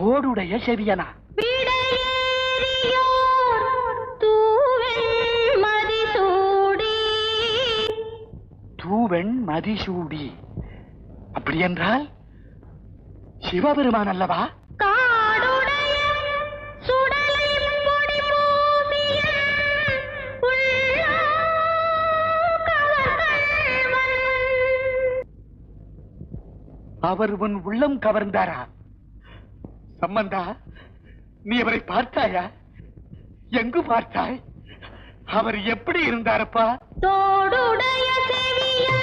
தோடுடைய செவியனா? தூவெண் மதிசூடி. அப்படி என்றால் சிவபெருமான் அல்லவா? அவர் உன் உள்ளம் கவர்ந்தாரா? சம்பந்தா, நீ அவரை பார்த்தாயா? எங்கு பார்த்தாய்? அவர் எப்படி இருந்தாரப்பா? தோடுடைய செவியா